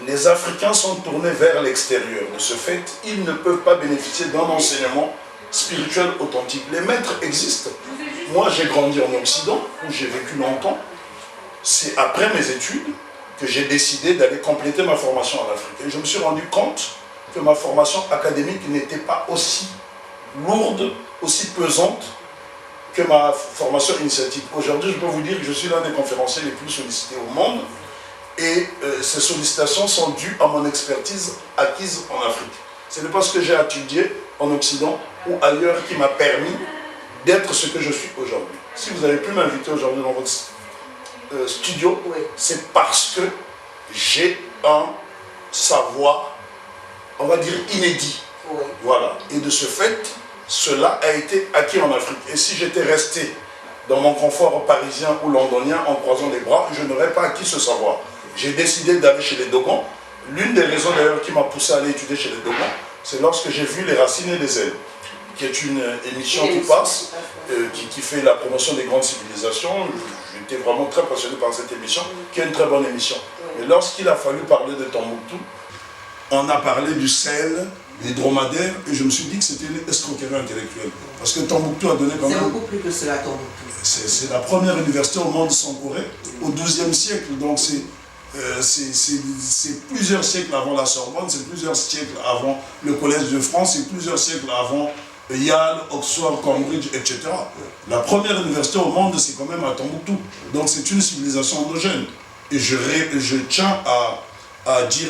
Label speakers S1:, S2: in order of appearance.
S1: les Africains sont tournés vers l'extérieur. De ce fait, ils ne peuvent pas bénéficier d'un enseignement spirituel authentique. Les maîtres existent. Moi, j'ai grandi en Occident, où j'ai vécu longtemps. C'est après mes études que j'ai décidé d'aller compléter ma formation en Afrique. Et je me suis rendu compte que ma formation académique n'était pas aussi lourde, aussi pesante que ma formation initiatique. Aujourd'hui, je peux vous dire que je suis l'un des conférenciers les plus sollicités au monde. Et ces sollicitations sont dues à mon expertise acquise en Afrique. Ce n'est pas ce que j'ai étudié en Occident ou ailleurs qui m'a permis d'être ce que je suis aujourd'hui. Si vous avez pu m'inviter aujourd'hui dans votre studio, oui, c'est parce que j'ai un savoir, on va dire, inédit. Oui. Voilà. Et de ce fait, cela a été acquis en Afrique. Et si j'étais resté dans mon confort parisien ou londonien en croisant les bras, je n'aurais pas acquis ce savoir. J'ai décidé d'aller chez les Dogons. L'une des raisons d'ailleurs qui m'a poussé à aller étudier chez les Dogons, c'est lorsque j'ai vu Les Racines et les Ailes, qui est une émission qui passe, qui fait la promotion des grandes civilisations. J'étais vraiment très passionné par cette émission, qui est une très bonne émission. Et lorsqu'il a fallu parler de Tombouctou, on a parlé du sel, des dromadaires, et je me suis dit que c'était une escroquerie intellectuelle. Parce que Tombouctou a donné quand même...
S2: C'est beaucoup plus que cela, Tombouctou.
S1: C'est la première université au monde sans Corée, au XIIe siècle. Donc c'est plusieurs siècles avant la Sorbonne, c'est plusieurs siècles avant le Collège de France, c'est plusieurs siècles avant Yale, Oxford, Cambridge, etc. La première université au monde, c'est quand même à Tombouctou. Donc c'est une civilisation endogène. Et je tiens à dire